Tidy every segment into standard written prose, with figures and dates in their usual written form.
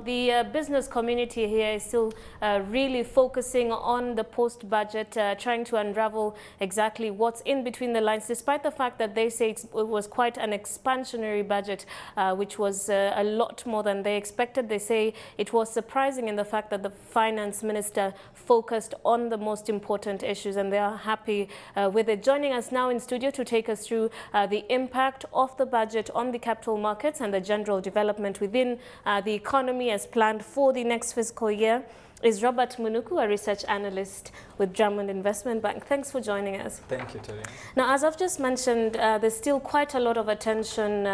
the business community here is still really focusing on the post-budget, trying to unravel exactly what's in between the lines, despite the fact that they say it was quite an expansionary budget, which was a lot more than they expected. They say it was surprising in the fact that the finance minister focused on the most important issues, and they are happy with it. Joining us now in studio to take us through the impact of the budget on the capital markets and the general development within the economy as planned for the next fiscal year is Robert Munuku, a research analyst with Drummond Investment Bank. Thanks for joining us. Thank you, Terryanne. Now, as I've just mentioned, there's still quite a lot of attention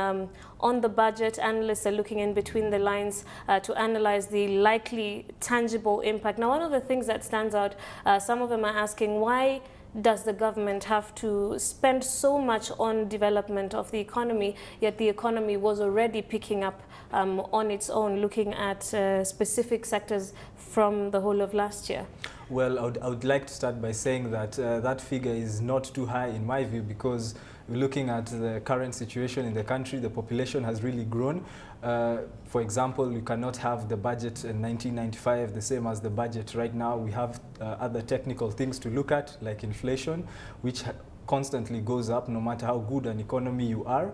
on the budget. Analysts are looking in between the lines to analyze the likely tangible impact. Now, one of the things that stands out, some of them are asking, why does the government have to spend so much on development of the economy, yet the economy was already picking up on its own, looking at specific sectors from the whole of last year? Well, I would like to start by saying that that figure is not too high in my view, because looking at the current situation in the country, the population has really grown. For example, you cannot have the budget in 1995 the same as the budget right now. We have other technical things to look at, like inflation, which constantly goes up no matter how good an economy you are.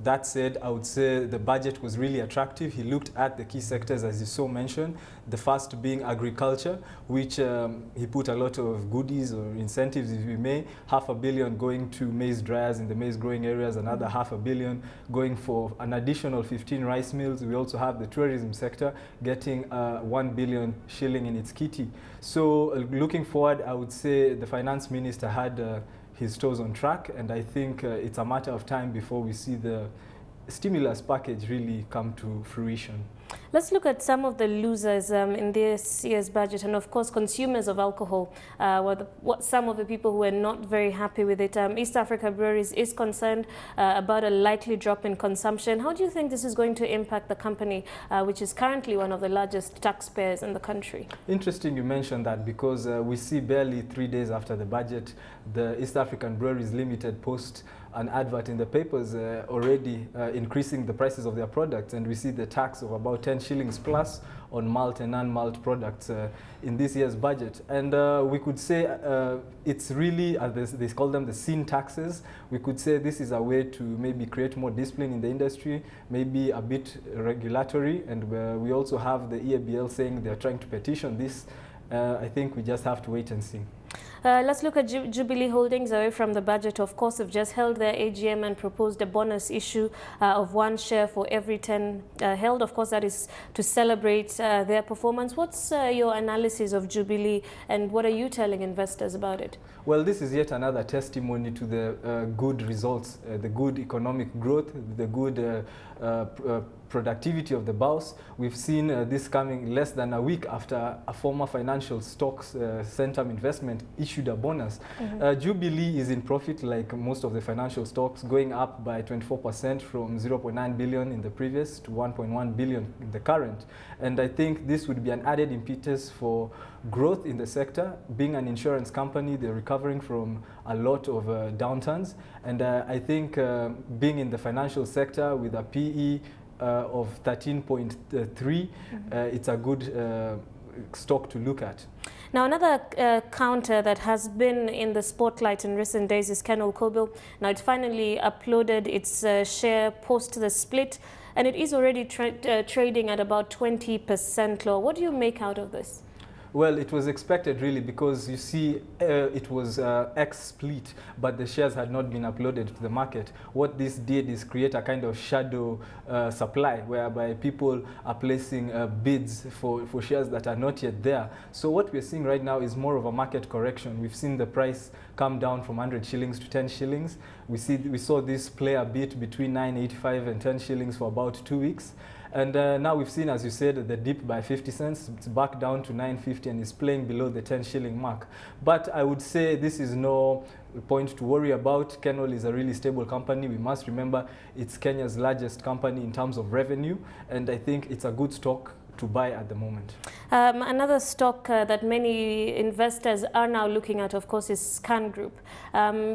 That said, I would say the budget was really attractive. He looked at the key sectors, as you so mentioned, the first being agriculture, which he put a lot of goodies or incentives, if we may, $500 million going to maize dryers in the maize growing areas, another $500 million going for an additional 15 rice mills. We also have the tourism sector getting 1 billion shilling in its kitty. So looking forward, I would say the finance minister had his toes on track, and I think it's a matter of time before we see the stimulus package really come to fruition. Let's look at some of the losers in this year's budget, and of course consumers of alcohol what some of the people who are not very happy with it. East Africa Breweries is concerned about a likely drop in consumption. How do you think this is going to impact the company, which is currently one of the largest taxpayers in the country? Interesting you mentioned that, because we see barely 3 days after the budget, the East African Breweries Limited post an advert in the papers already increasing the prices of their products, and we see the tax of about 10 shillings plus on malt and non-malt products in this year's budget. And we could say it's really, as they call them, the sin taxes. We could say this is a way to maybe create more discipline in the industry, maybe a bit regulatory, and we also have the EABL saying they're trying to petition this. I think we just have to wait and see. Let's look at Jubilee Holdings away from the budget. Of course, they've just held their AGM and proposed a bonus issue of 1 share for every 10 held. Of course, that is to celebrate their performance. What's your analysis of Jubilee, and what are you telling investors about it? Well, this is yet another testimony to the good results, the good economic growth, the good productivity of the boss. We've seen this coming less than a week after a former financial stocks Centum Investment issued a bonus. Jubilee is in profit like most of the financial stocks, going up by 24% from 0.9 billion in the previous to 1.1 billion in the current. And I think this would be an added impetus for growth in the sector. Being an insurance company, they're recovering from a lot of downturns. And I think being in the financial sector with a PE of 13.3, it's a good stock to look at. Now, another counter that has been in the spotlight in recent days is Kenol Kobil. Now, it finally uploaded its share post the split, and it is already trading at about 20% lower. What do you make out of this? Well, it was expected really, because you see it was ex-split, but the shares had not been uploaded to the market. What this did is create a kind of shadow supply, whereby people are placing bids for shares that are not yet there. So what we're seeing right now is more of a market correction. We've seen the price come down from 100 shillings to 10 shillings. We saw this play a bit between 9.85 and 10 shillings for about 2 weeks. And now we've seen, as you said, the dip by 50 cents. It's back down to 9.50 and is playing below the 10 shilling mark. But I would say this is no point to worry about. Kenol is a really stable company. We must remember it's Kenya's largest company in terms of revenue, and I think it's a good stock to buy at the moment. Another stock that many investors are now looking at, of course, is Scan Group.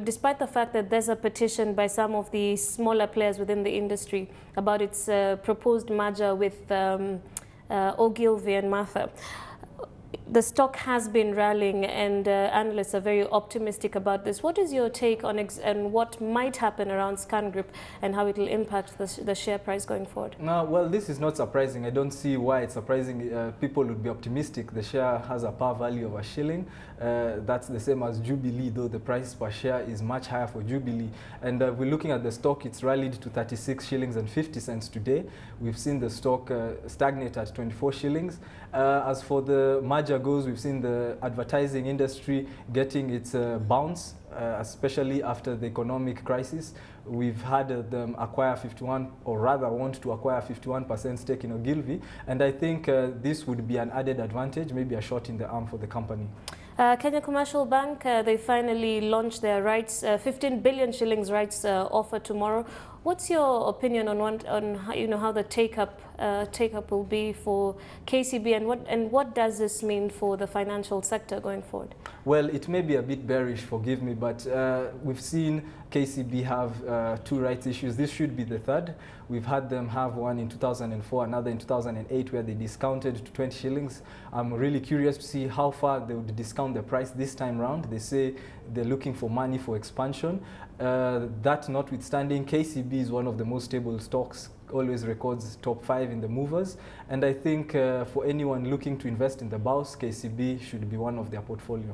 Despite the fact that there's a petition by some of the smaller players within the industry about its proposed merger with Ogilvy and Mather. The stock has been rallying, and analysts are very optimistic about this. What is your take on and what might happen around Scan Group and how it will impact the share price going forward? No, well, this is not surprising. I don't see why it's surprising. People would be optimistic. The share has a par value of £1. That's the same as Jubilee, though the price per share is much higher for Jubilee. And we're looking at the stock, it's rallied to 36 shillings and 50 cents today. We've seen the stock stagnate at 24 shillings. As for the merger goes, we've seen the advertising industry getting its bounce, especially after the economic crisis. We've had them acquire 51, or rather want to acquire 51% stake in Ogilvy, and I think this would be an added advantage, maybe a shot in the arm for the company. Kenya Commercial Bank, they finally launched their rights, 15 billion shillings rights offer tomorrow. What's your opinion on how the take-up will be for KCB, and what does this mean for the financial sector going forward? Well, it may be a bit bearish, forgive me, but we've seen KCB have 2 rights issues. This should be the third. We've had them have one in 2004, another in 2008, where they discounted to 20 shillings. I'm really curious to see how far they would discount the price this time round. They say they're looking for money for expansion. That notwithstanding, KCB is one of the most stable stocks, always records top 5 in the movers. And I think for anyone looking to invest in the BAUS, KCB should be one of their portfolio.